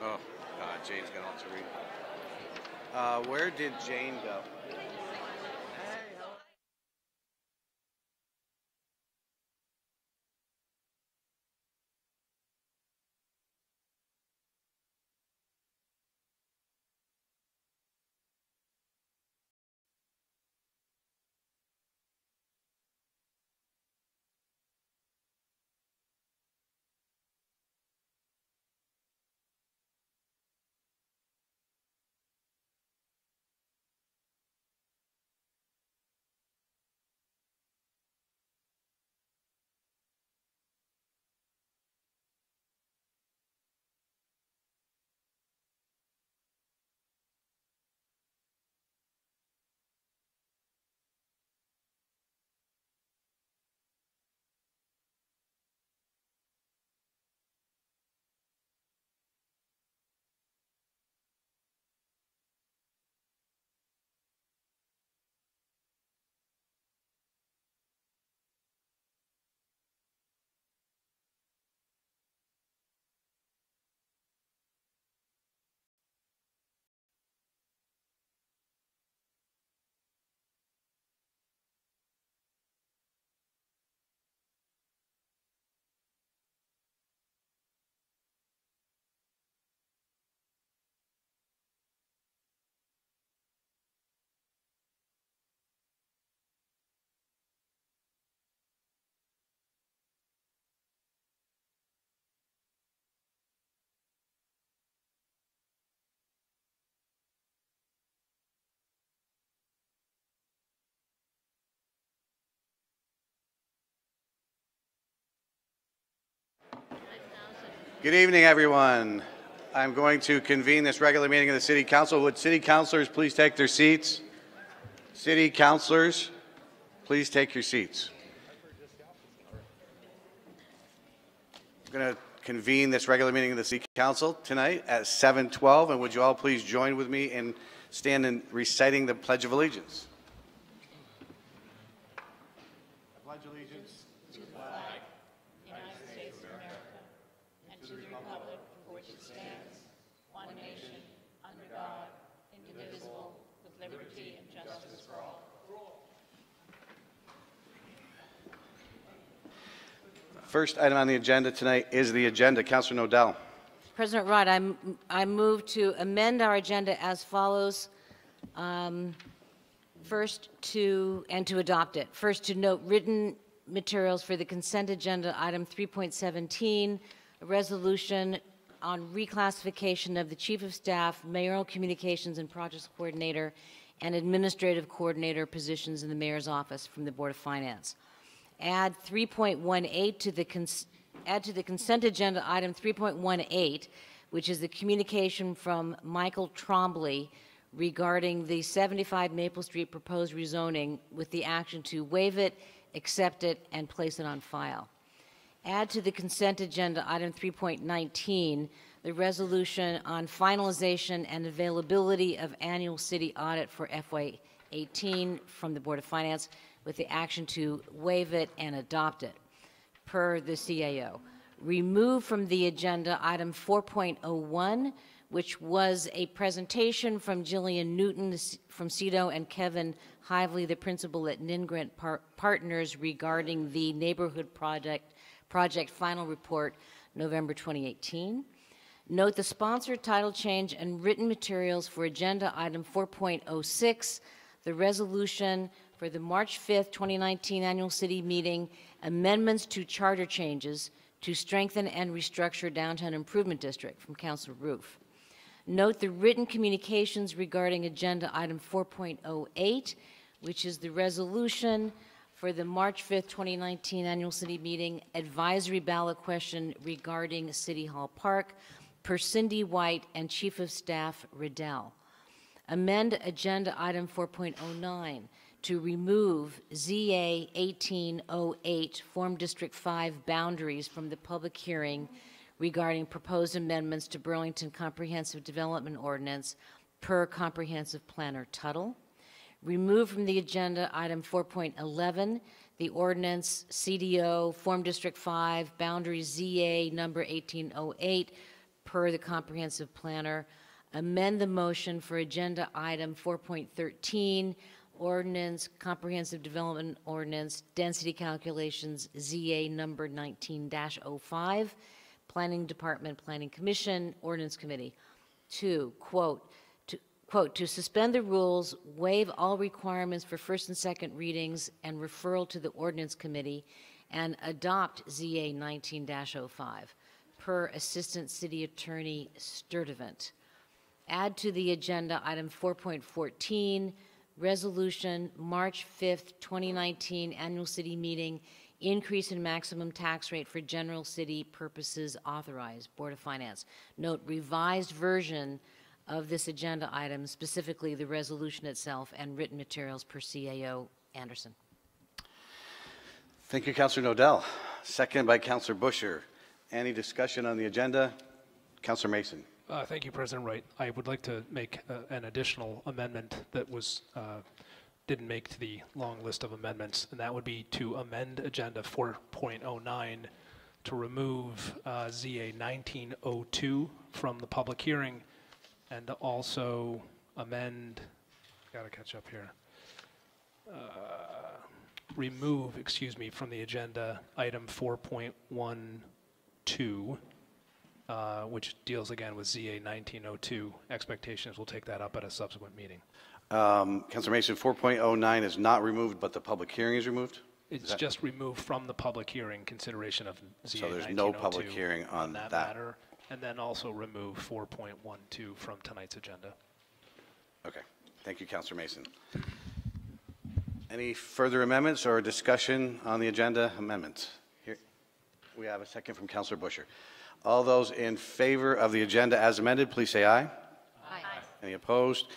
Oh, God, Jane's going to have to read. Where did Jane go? Good evening, everyone. I'm going to convene this regular meeting of the City Council. Would City Councilors please take their seats? City Councilors, please take your seats. I'm going to convene this regular meeting of the City Council tonight at 7:12, and would you all please join with me in stand in reciting the Pledge of Allegiance? I pledge allegiance to the flag, United States of America, and to the republic for which it stands, one nation, under God, indivisible, with liberty and justice for all. First item on the agenda tonight is the agenda. Councilor Nodell. President Rudd, I move to amend our agenda as follows. First, to adopt it. First, to note written materials for the consent agenda, item 3.17, a resolution on reclassification of the Chief of Staff, Mayoral Communications and Projects Coordinator, and Administrative Coordinator positions in the Mayor's Office from the Board of Finance. Add 3.18 to the consent agenda item 3.18, which is the communication from Michael Trombley regarding the 75 Maple Street proposed rezoning with the action to waive it, accept it, and place it on file. Add to the consent agenda item 3.19, the resolution on finalization and availability of annual city audit for FY18 from the Board of Finance with the action to waive it and adopt it per the CAO. Remove from the agenda item 4.01, which was a presentation from Jillian Newton from CEDO and Kevin Hively, the principal at Ningrant Partners, regarding the neighborhood project final report, November 2018. Note the sponsored title change and written materials for agenda item 4.06, the resolution for the March 5th, 2019 annual city meeting, amendments to charter changes to strengthen and restructure Downtown Improvement District from Councilor Roof. Note the written communications regarding agenda item 4.08, which is the resolution for the March 5th, 2019 annual city meeting, advisory ballot question regarding City Hall Park, per Cindy White and Chief of Staff Riddell. Amend agenda item 4.09 to remove ZA 1808 Form District 5 boundaries from the public hearing regarding proposed amendments to Burlington Comprehensive Development Ordinance per Comprehensive Planner Tuttle. Remove from the agenda item 4.11 the ordinance CDO Form District 5 boundary ZA number 1808 per the comprehensive planner. Amend the motion for agenda item 4.13, ordinance, comprehensive development ordinance, density calculations, ZA number 19-05, Planning Department, Planning Commission, Ordinance Committee. 2, to suspend the rules, waive all requirements for first and second readings, and referral to the Ordinance Committee, and adopt ZA 19-05, per Assistant City Attorney Sturdivant. Add to the agenda item 4.14, resolution, March 5th, 2019, annual city meeting, increase in maximum tax rate for general city purposes authorized, Board of Finance. Note, revised version of this agenda item, specifically the resolution itself and written materials per CAO Anderson. Thank you, Councilor Nodell. Second by Councilor Busher. Any discussion on the agenda? Councilor Mason. Thank you, President Wright. I would like to make an additional amendment that was didn't make to the long list of amendments, and that would be to amend Agenda 4.09 to remove ZA 1902 from the public hearing, and to also amend, got to catch up here, remove, excuse me, from the agenda item 4.12, which deals again with ZA 1902. Expectations will take that up at a subsequent meeting. Councilor Mason, 4.09 is not removed, but the public hearing is removed? It's just removed from the public hearing consideration of ZA 1902. So there's no public hearing on that matter, and then also remove 4.12 from tonight's agenda. Okay. Thank you, Councilor Mason. Any further amendments or discussion on the agenda amendments? Here, we have a second from Councilor Busher. All those in favor of the agenda as amended, please say aye. Aye. Any opposed?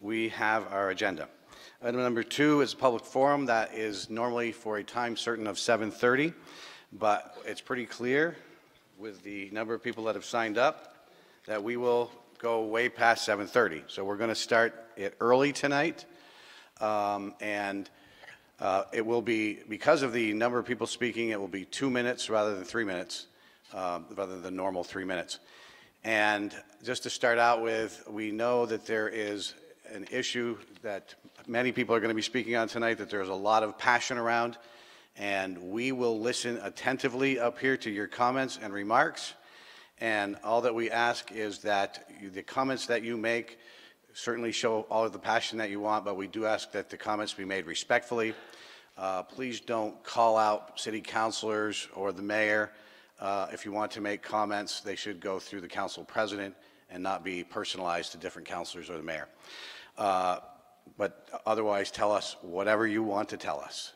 We have our agenda. Item number 2 is a public forum that is normally for a time certain of 7:30, but it's pretty clear with the number of people that have signed up that we will go way past 7:30. So we're going to start it early tonight, and it will be, because of the number of people speaking, it will be 2 minutes rather than 3 minutes. Rather than normal 3 minutes. And just to start out with, we know that there is an issue that many people are going to be speaking on tonight, that there's a lot of passion around, and we will listen attentively up here to your comments and remarks. And all that we ask is that the comments that you make certainly show all of the passion that you want, but we do ask that the comments be made respectfully. Please don't call out city councilors or the mayor. If you want to make comments, they should go through the council president and not be personalized to different councilors or the mayor. But otherwise, tell us whatever you want to tell us.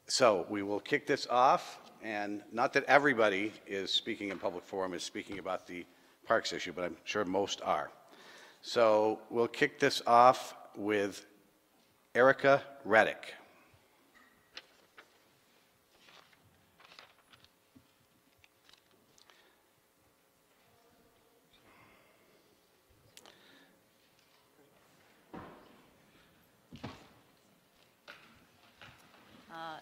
So we will kick this off, and not that everybody is speaking in public forum is speaking about the parks issue, but I'm sure most are. So we'll kick this off with Erica Reddick.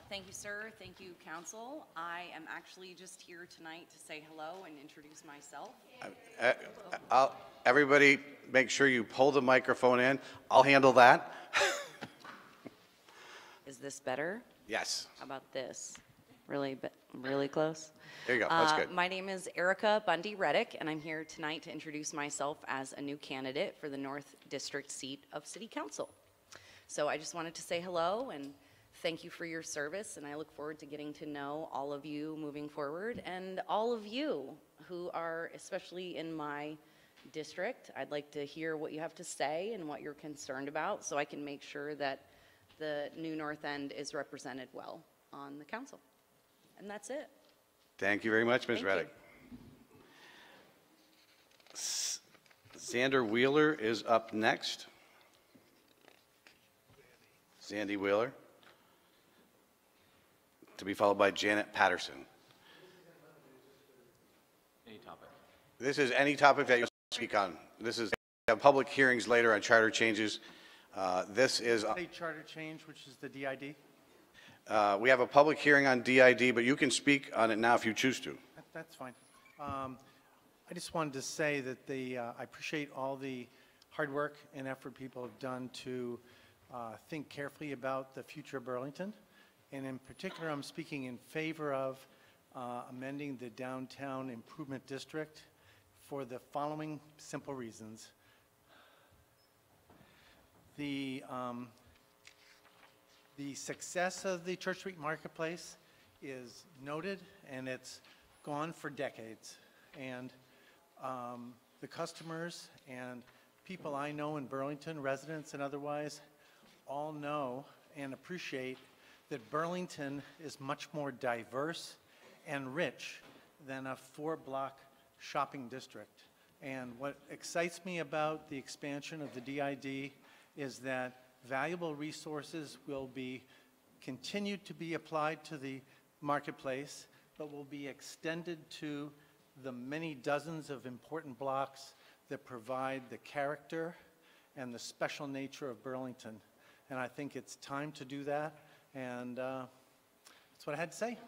Thank you, sir. Thank you, council. I am actually just here tonight to say hello and introduce myself. Everybody, make sure you pull the microphone in. I'll handle that. Is this better? Yes. How about this? Really close? There you go. That's good. My name is Erica Bundy Reddick, and I'm here tonight to introduce myself as a new candidate for the North District seat of City Council. So I just wanted to say hello and thank you for your service, and I look forward to getting to know all of you moving forward, and all of you who are, especially in my district. I'd like to hear what you have to say and what you're concerned about so I can make sure that the new North End is represented well on the council. And that's it. Thank you very much, Ms. Reddick. Xander Wheeler is up next. Zandy Wheeler. To be followed by Janet Patterson. Any topic. This is any topic that you speak on. This is public hearings later on charter changes. This is State charter change, which is the DID. we have a public hearing on DID, but you can speak on it now if you choose to. That's fine. I just wanted to say that I appreciate all the hard work and effort people have done to think carefully about the future of Burlington. And in particular, I'm speaking in favor of amending the Downtown Improvement District for the following simple reasons. The success of the Church Street Marketplace is noted, and it's gone for decades. And the customers and people I know in Burlington, residents and otherwise, all know and appreciate that Burlington is much more diverse and rich than a 4-block shopping district. And what excites me about the expansion of the DID is that valuable resources will be continued to be applied to the marketplace, but will be extended to the many dozens of important blocks that provide the character and the special nature of Burlington. And I think it's time to do that, and that's what I had to say.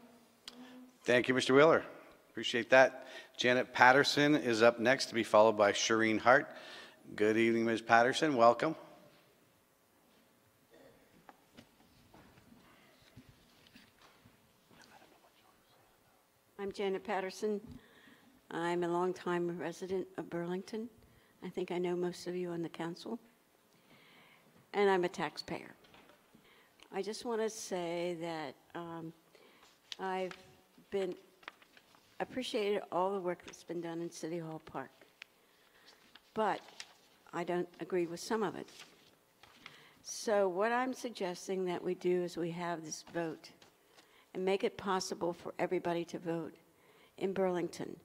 Thank you, Mr. Wheeler. Appreciate that. Janet Patterson is up next, to be followed by Shireen Hart. Good evening, Ms. Patterson. Welcome. I'm Janet Patterson. I'm a longtime resident of Burlington. I think I know most of you on the council. And I'm a taxpayer. I just want to say that I've appreciated all the work that's been done in City Hall Park, but I don't agree with some of it. So what I'm suggesting that we do is we have this vote and make it possible for everybody to vote in Burlington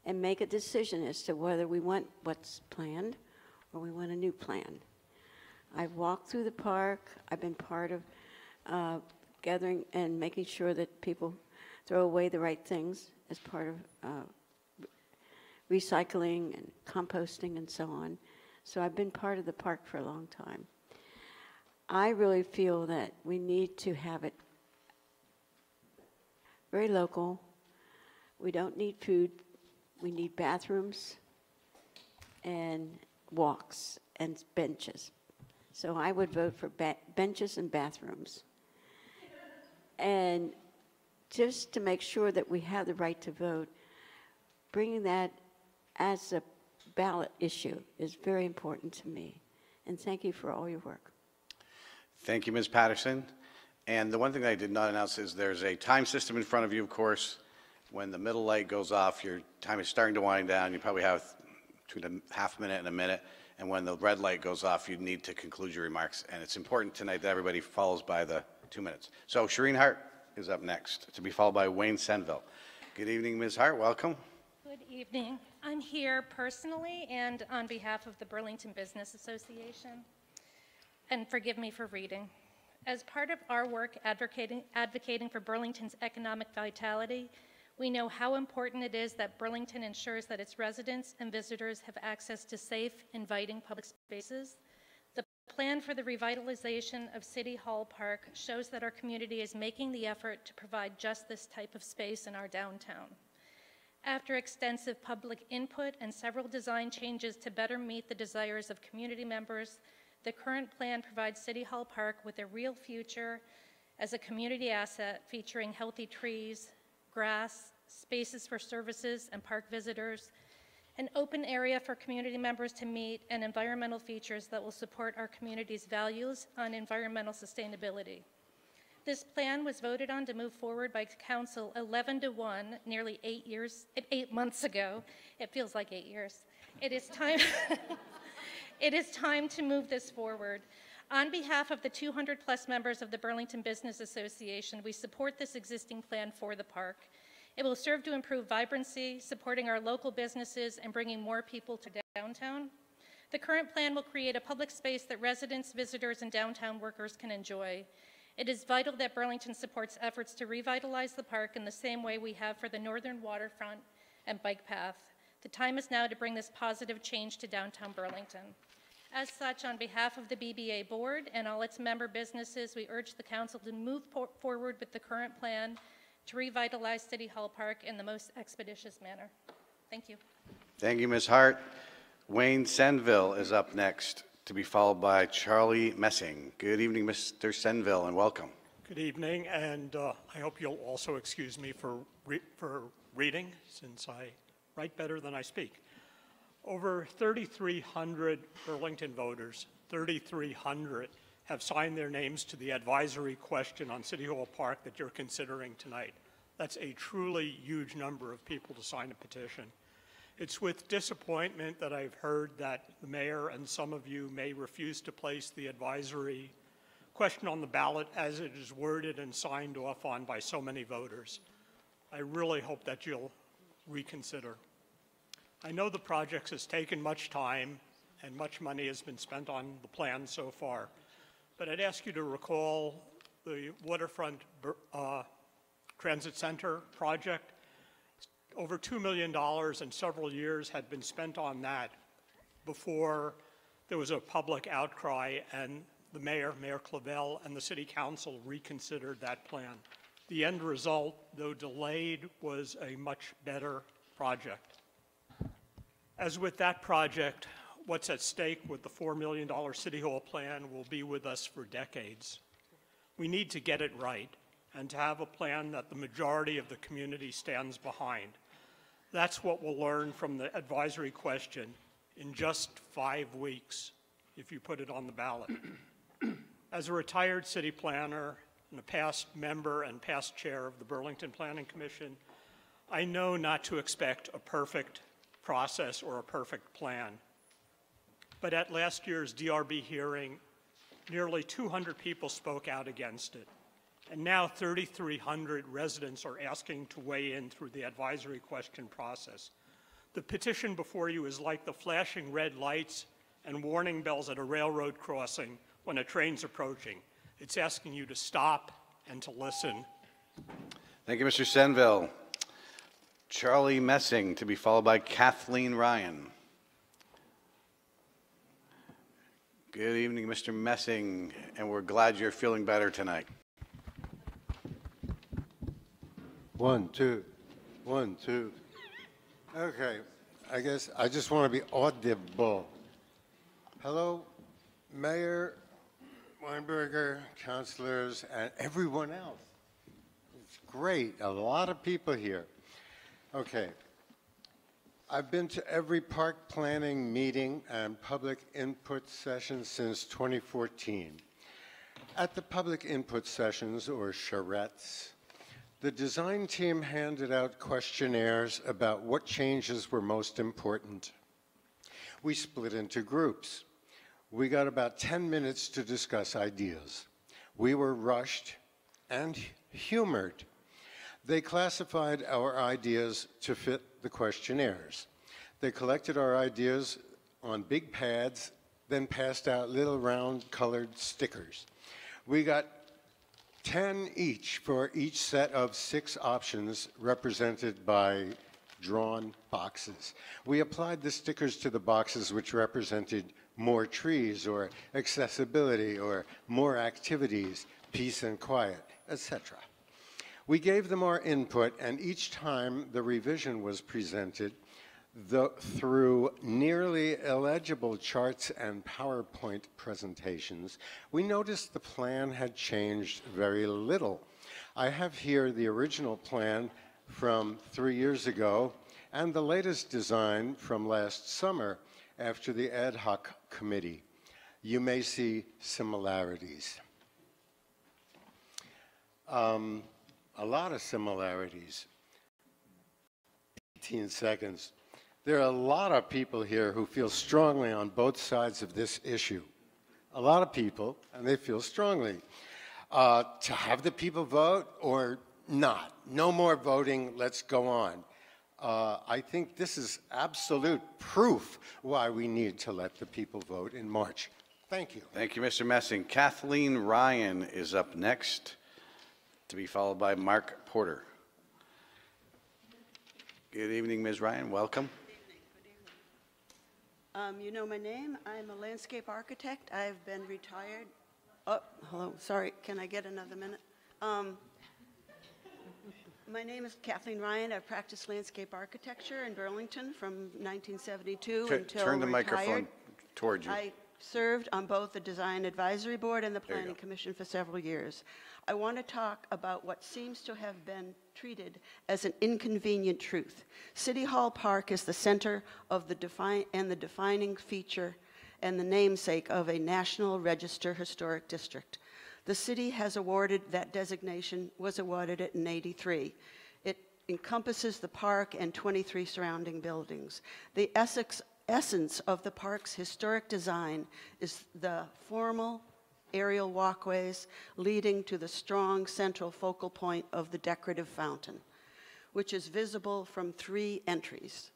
and make a decision as to whether we want what's planned or we want a new plan. I've walked through the park. I've been part of gathering and making sure that people throw away the right things as part of recycling and composting and so on. So I've been part of the park for a long time. I really feel that we need to have it very local. We don't need food. We need bathrooms and walks and benches. So I would vote for benches and bathrooms. And just to make sure that we have the right to vote, bringing that as a ballot issue is very important to me. And thank you for all your work. Thank you, Ms. Patterson. And the one thing I did not announce is there's a time system in front of you, of course. When the middle light goes off, your time is starting to wind down. You probably have between a half minute and a minute. And when the red light goes off, you need to conclude your remarks. And it's important tonight that everybody follows by the 2 minutes. So Shireen Hart is up next, to be followed by Wayne Senville. Good evening, Ms. Hart. Welcome. Good evening. I'm here personally and on behalf of the Burlington Business Association. And forgive me for reading. As part of our work advocating for Burlington's economic vitality, we know how important it is that Burlington ensures that its residents and visitors have access to safe, inviting public spaces. The plan for the revitalization of City Hall Park shows that our community is making the effort to provide just this type of space in our downtown. After extensive public input and several design changes to better meet the desires of community members, the current plan provides City Hall Park with a real future as a community asset featuring healthy trees, grass, spaces for services and park visitors, an open area for community members to meet, and environmental features that will support our community's values on environmental sustainability. This plan was voted on to move forward by Council 11-1, nearly 8 months ago. It feels like 8 years. It is time, it is time to move this forward. On behalf of the 200+ members of the Burlington Business Association, we support this existing plan for the park. It will serve to improve vibrancy, supporting our local businesses and bringing more people to downtown. The current plan will create a public space that residents, visitors, and downtown workers can enjoy. It is vital that Burlington supports efforts to revitalize the park in the same way we have for the northern waterfront and bike path. The time is now to bring this positive change to downtown Burlington. As such, on behalf of the BBA board and all its member businesses, we urge the council to move forward with the current plan to revitalize City Hall Park in the most expeditious manner. Thank you. Thank you, Ms. Hart. Wayne Senville is up next, to be followed by Charlie Messing. Good evening, Mr. Senville, and welcome. Good evening, and I hope you'll also excuse me for reading, since I write better than I speak. Over 3,300 Burlington voters, 3,300, have signed their names to the advisory question on City Hall Park that you're considering tonight. That's a truly huge number of people to sign a petition. It's with disappointment that I've heard that the mayor and some of you may refuse to place the advisory question on the ballot as it is worded and signed off on by so many voters. I really hope that you'll reconsider. I know the project has taken much time and much money has been spent on the plan so far, but I'd ask you to recall the waterfront transit center project. Over $2 million in several years had been spent on that before there was a public outcry and the mayor, Mayor Clavel, and the city council reconsidered that plan. The end result, though delayed, was a much better project. As with that project, what's at stake with the $4 million City Hall plan will be with us for decades. We need to get it right and to have a plan that the majority of the community stands behind. That's what we'll learn from the advisory question in just 5 weeks if you put it on the ballot. As a retired city planner and a past member and past chair of the Burlington Planning Commission, I know not to expect a perfect process or a perfect plan. But at last year's DRB hearing, nearly 200 people spoke out against it. And now 3,300 residents are asking to weigh in through the advisory question process. The petition before you is like the flashing red lights and warning bells at a railroad crossing when a train's approaching. It's asking you to stop and to listen. Thank you, Mr. Senville. Charlie Messing, to be followed by Kathleen Ryan. Good evening, Mr. Messing, and we're glad you're feeling better tonight. 1, 2, 1, 2. Okay, I guess I just want to be audible. Hello, Mayor Weinberger, councilors, and everyone else. It's great, a lot of people here. Okay, I've been to every park planning meeting and public input session since 2014. At the public input sessions, or charrettes, the design team handed out questionnaires about what changes were most important. We split into groups. We got about 10 minutes to discuss ideas. We were rushed and humored. They classified our ideas to fit the questionnaires. They collected our ideas on big pads, then passed out little round colored stickers. We got 10 each for each set of 6 options represented by drawn boxes. We applied the stickers to the boxes which represented more trees or accessibility or more activities, peace and quiet, etc. We gave them our input, and each time the revision was presented, through nearly illegible charts and PowerPoint presentations, we noticed the plan had changed very little. I have here the original plan from 3 years ago and the latest design from last summer after the ad hoc committee. You may see similarities. A lot of similarities. 18 seconds. There are a lot of people here who feel strongly on both sides of this issue. A lot of people, and they feel strongly. To have the people vote or not. No more voting, let's go on. I think this is absolute proof why we need to let the people vote in March. Thank you. Thank you, Mr. Messing. Kathleen Ryan is up next, to be followed by Mark Porter. Good evening, Ms. Ryan. Welcome. You know my name. I'm a landscape architect. I've been retired. Oh, hello. Sorry. Can I get another minute? My name is Kathleen Ryan. I've practiced landscape architecture in Burlington from 1972 until Turn the retired. microphone towards you. I served on both the Design Advisory Board and the There you Planning go. Commission for several years. I want to talk about what seems to have been treated as an inconvenient truth. City Hall Park is the center of the defining feature and the namesake of a National Register Historic District. The city has awarded that designation, was awarded it in '83. It encompasses the park and 23 surrounding buildings. The essence of the park's historic design is the formal aerial walkways leading to the strong central focal point of the decorative fountain, which is visible from 3 entries.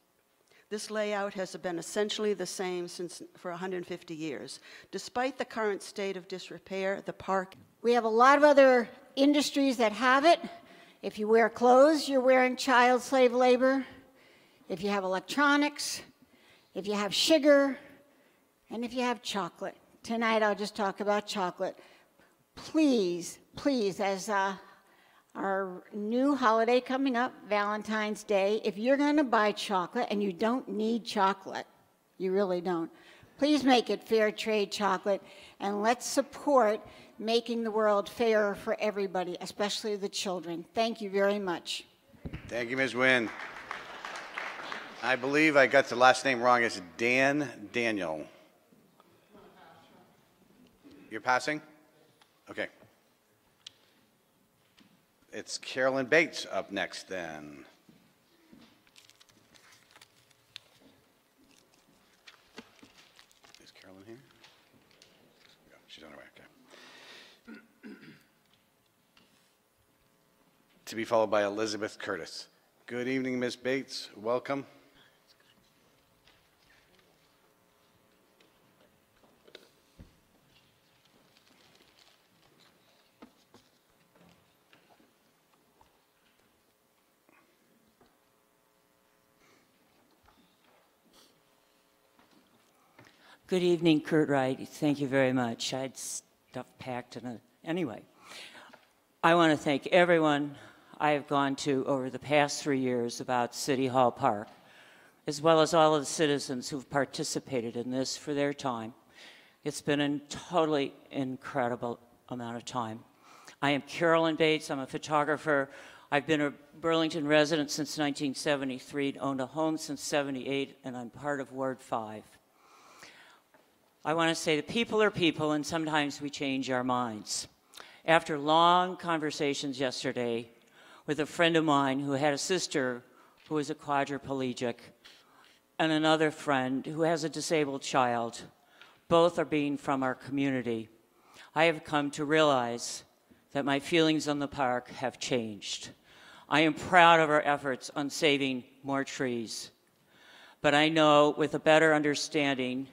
This layout has been essentially the same for 150 years. Despite the current state of disrepair, the park... We have a lot of other industries that have it. If you wear clothes, you're wearing child slave labor. If you have electronics, if you have sugar, and if you have chocolate. Tonight I'll just talk about chocolate. Please, please, as our new holiday coming up, Valentine's Day, if you're going to buy chocolate, and you don't need chocolate, you really don't, please make it fair trade chocolate, and let's support making the world fairer for everybody, especially the children. Thank you very much. Thank you, Ms. Nguyen. I believe I got the last name wrong. It's Daniel. You're passing? Okay. It's Carolyn Bates up next then. Is Carolyn here? No, she's on her way, okay. To be followed by Elizabeth Curtis. Good evening, Ms. Bates. Welcome. Good evening, Kurt Wright. Thank you very much. I had stuff packed anyway. I want to thank everyone I have gone to over the past 3 years about City Hall Park, as well as all of the citizens who've participated in this for their time. It's been a totally incredible amount of time. I am Carolyn Bates. I'm a photographer. I've been a Burlington resident since 1973, owned a home since '78, and I'm part of Ward 5. I want to say that people are people, and sometimes we change our minds. After long conversations yesterday with a friend of mine who had a sister who was a quadriplegic and another friend who has a disabled child, both are being from our community, I have come to realize that my feelings on the park have changed. I am proud of our efforts on saving more trees, but I know with a better understanding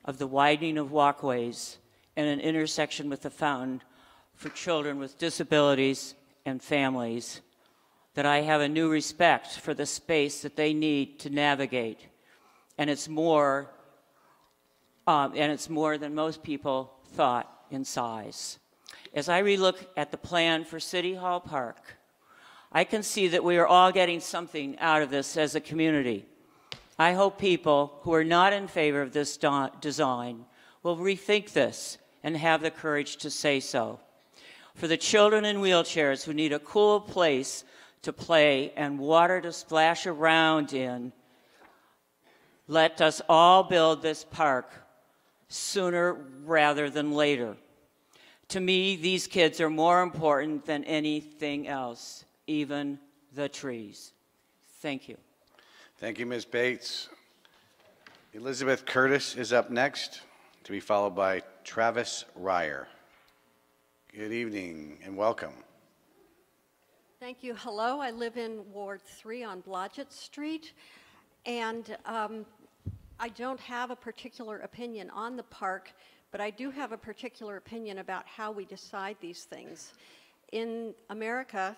of the widening of walkways and an intersection with the fountain for children with disabilities and families, that I have a new respect for the space that they need to navigate. And it's more than most people thought in size. As I relook at the plan for City Hall Park, I can see that we are all getting something out of this as a community. I hope people who are not in favor of this design will rethink this and have the courage to say so. For the children in wheelchairs who need a cool place to play and water to splash around in, let us all build this park sooner rather than later. To me, these kids are more important than anything else, even the trees. Thank you. Thank you, Ms. Bates. Elizabeth Curtis is up next, to be followed by Travis Ryer. Good evening and welcome. Thank you. Hello. I live in Ward 3 on Blodgett Street, and I don't have a particular opinion on the park, but I do have a particular opinion about how we decide these things. In America,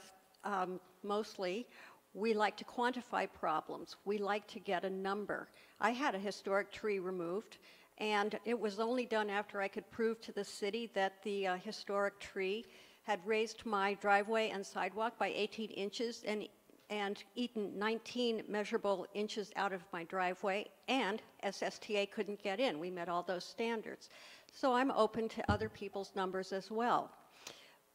mostly, we like to quantify problems. We like to get a number. I had a historic tree removed, and it was only done after I could prove to the city that the historic tree had raised my driveway and sidewalk by 18 inches and eaten 19 measurable inches out of my driveway, and SSTA couldn't get in. We met all those standards. So I'm open to other people's numbers as well.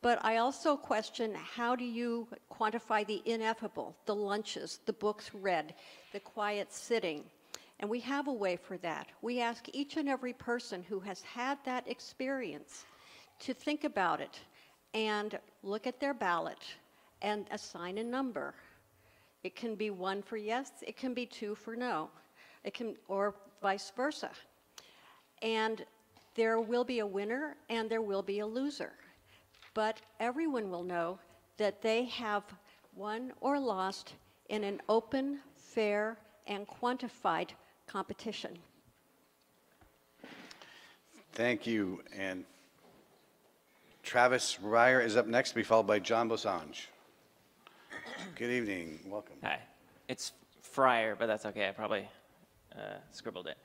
But I also question, how do you quantify the ineffable, the lunches, the books read, the quiet sitting? And we have a way for that. We ask each and every person who has had that experience to think about it and look at their ballot and assign a number. It can be 1 for yes, it can be 2 for no, or vice versa. And there will be a winner and there will be a loser. But everyone will know that they have won or lost in an open, fair, and quantified competition. Thank you. And Travis Breyer is up next, to be followed by John Bosange. Good evening. Welcome. Hi. It's Fryer, but that's okay. I probably scribbled it.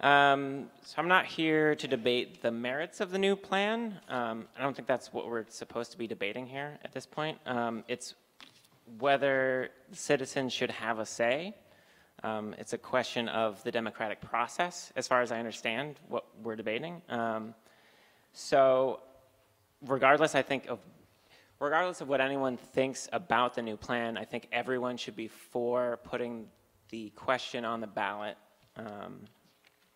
So I'm not here to debate the merits of the new plan. I don't think that's what we're supposed to be debating here at this point. It's whether citizens should have a say. It's a question of the democratic process, as far as I understand what we're debating. So regardless of what anyone thinks about the new plan, I think everyone should be for putting the question on the ballot,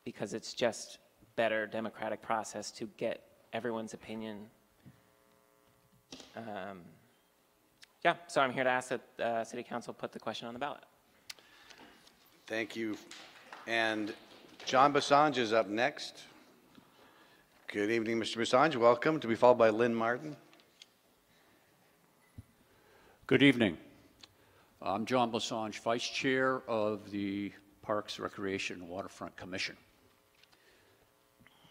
because it's just better democratic process to get everyone's opinion. Yeah, so I'm here to ask that City Council put the question on the ballot. Thank you. And John Bosange is up next. Good evening, Mr. Bosange. Welcome, to be followed by Lynn Martin. Good evening. I'm John Bosange, Vice Chair of the Parks, Recreation, and Waterfront Commission.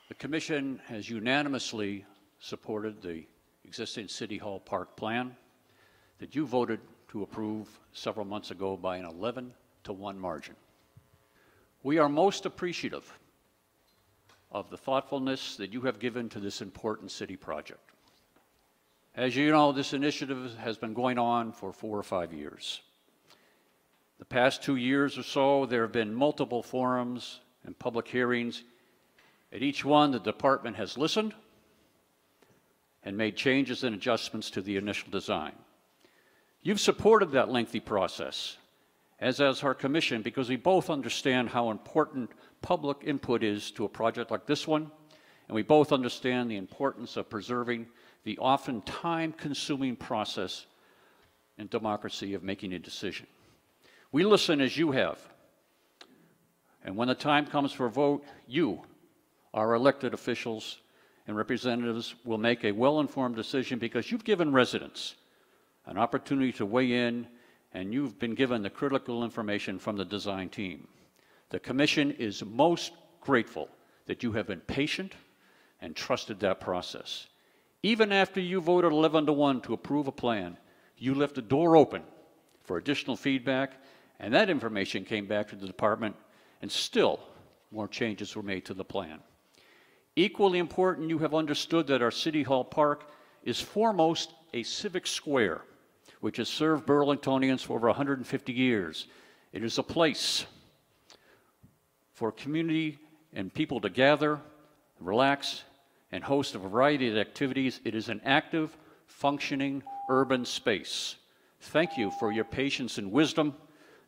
The Commission has unanimously supported the existing City Hall Park plan that you voted to approve several months ago by an 11-to-1 margin. We are most appreciative of the thoughtfulness that you have given to this important city project. As you know, this initiative has been going on for 4 or 5 years. The past 2 years or so, there have been multiple forums and public hearings. At each one, the department has listened and made changes and adjustments to the initial design. You've supported that lengthy process, as has our commission, because we both understand how important public input is to a project like this one, and we both understand the importance of preserving the often time-consuming process in democracy of making a decision. We listen as you have, and when the time comes for a vote, you, our elected officials and representatives, will make a well-informed decision because you've given residents an opportunity to weigh in, and you've been given the critical information from the design team. The Commission is most grateful that you have been patient and trusted that process. Even after you voted 11-to-1 to approve a plan, you left the door open for additional feedback, and that information came back to the department, and still more changes were made to the plan. Equally important, you have understood that our City Hall Park is foremost a civic square, which has served Burlingtonians for over 150 years. It is a place for community and people to gather, relax, and host a variety of activities. It is an active, functioning urban space. Thank you for your patience and wisdom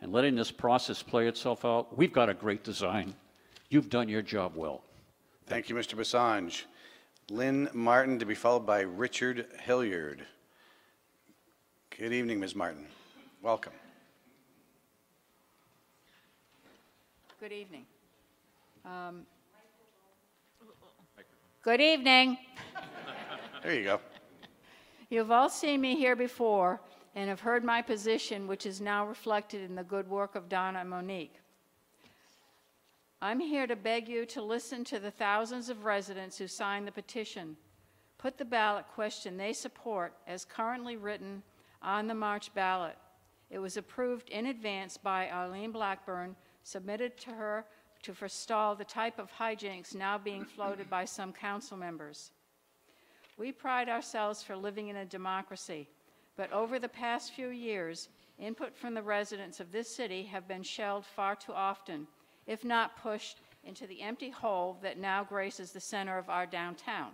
and letting this process play itself out. We've got a great design. You've done your job well. Thank you, Mr. Bosange. Lynn Martin, to be followed by Richard Hilliard. Good evening, Ms. Martin. Welcome. Good evening. Good evening. There you go. You've all seen me here before and have heard my position, which is now reflected in the good work of Donna and Monique. I'm here to beg you to listen to the thousands of residents who signed the petition. Put the ballot question they support as currently written on the March ballot. It was approved in advance by Arlene Blackburn, submitted to her to forestall the type of hijinks now being floated by some council members. We pride ourselves for living in a democracy, but over the past few years, input from the residents of this city have been shelved far too often, if not pushed into the empty hole that now graces the center of our downtown.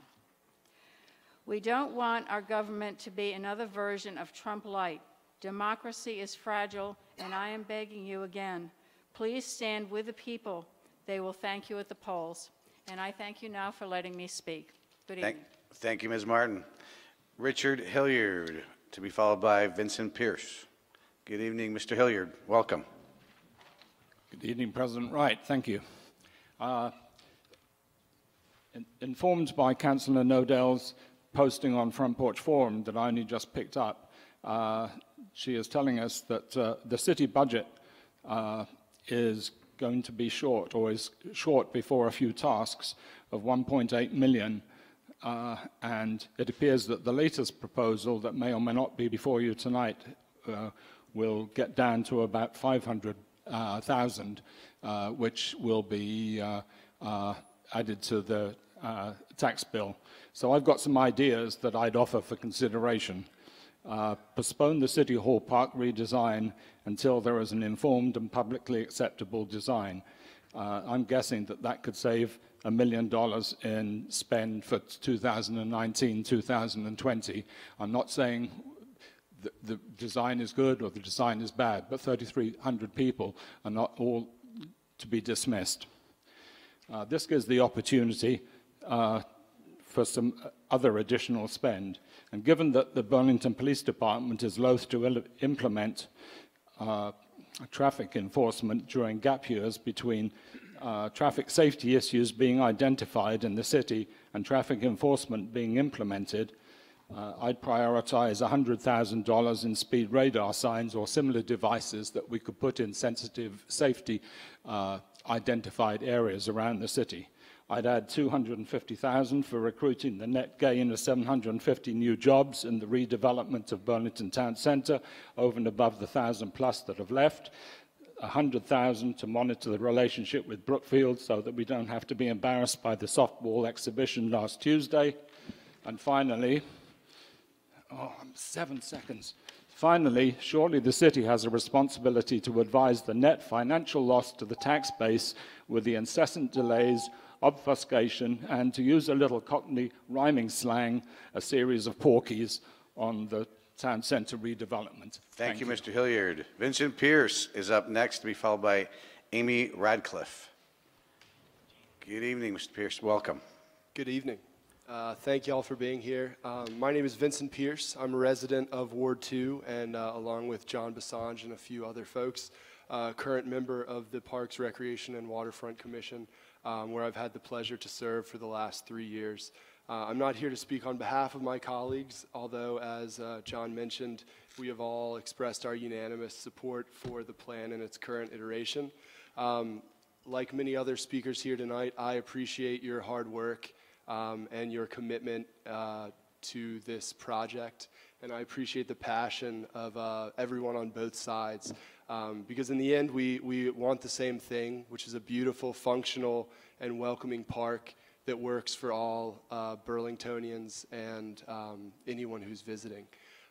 We don't want our government to be another version of Trump Light. Democracy is fragile, and I am begging you again, please stand with the people. They will thank you at the polls. And I thank you now for letting me speak. Good evening. Thank you, Ms. Martin. Richard Hilliard, to be followed by Vincent Pierce. Good evening, Mr. Hilliard. Welcome. Good evening, President Wright. Thank you. Informed by Councillor Nodell's posting on Front Porch Forum that I only just picked up, she is telling us that the city budget is going to be short, or is short before a few tasks, of 1.8 million. And it appears that the latest proposal that may or may not be before you tonight will get down to about 500,000, which will be added to the tax bill. So I've got some ideas that I'd offer for consideration. Postpone the City Hall Park redesign until there is an informed and publicly acceptable design. I'm guessing that that could save $1 million in spend for 2019, 2020. I'm not saying the design is good or the design is bad, but 3,300 people are not all to be dismissed. This gives the opportunity for some other additional spend. And given that the Burlington Police Department is loath to implement traffic enforcement during gap years between traffic safety issues being identified in the city and traffic enforcement being implemented, I'd prioritize $100,000 in speed radar signs or similar devices that we could put in sensitive safety identified areas around the city. I'd add $250,000 for recruiting the net gain of 750 new jobs in the redevelopment of Burlington Town Center over and above the 1,000 plus that have left. $100,000 to monitor the relationship with Brookfield so that we don't have to be embarrassed by the softball exhibition last Tuesday. And finally, 7 seconds. Finally, surely the city has a responsibility to advise the net financial loss to the tax base with the incessant delays, obfuscation, and, to use a little Cockney rhyming slang, a series of porkies on the town center redevelopment. Thank you, Mr. Hilliard. Vincent Pierce is up next, to be followed by Amy Radcliffe. Good evening, Mr. Pierce. Welcome. Good evening. Thank you all for being here. My name is Vincent Pierce. I'm a resident of Ward 2, and along with John Bassange and a few other folks, current member of the Parks, Recreation, and Waterfront Commission, where I've had the pleasure to serve for the last 3 years. I'm not here to speak on behalf of my colleagues, although, as John mentioned, we have all expressed our unanimous support for the plan in its current iteration. Like many other speakers here tonight, I appreciate your hard work and your commitment to this project, and I appreciate the passion of everyone on both sides, because in the end we want the same thing, which is a beautiful, functional, and welcoming park that works for all Burlingtonians and anyone who's visiting.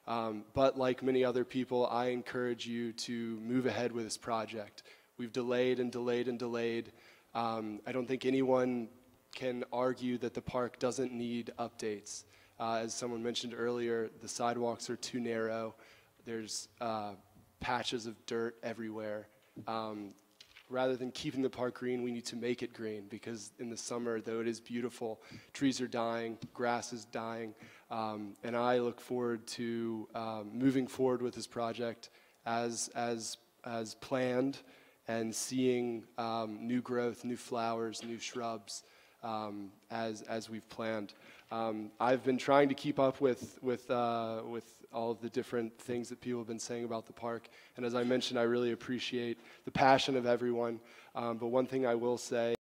But like many other people, I encourage you to move ahead with this project. We've delayed and delayed and delayed. I don't think anyone can argue that the park doesn't need updates. As someone mentioned earlier, the sidewalks are too narrow. There's patches of dirt everywhere. Rather than keeping the park green, we need to make it green, because in the summer, though it is beautiful, trees are dying, grass is dying, and I look forward to moving forward with this project as planned, and seeing new growth, new flowers, new shrubs as we've planned. I've been trying to keep up with all of the different things that people have been saying about the park, and as I mentioned, I really appreciate the passion of everyone. But one thing I will say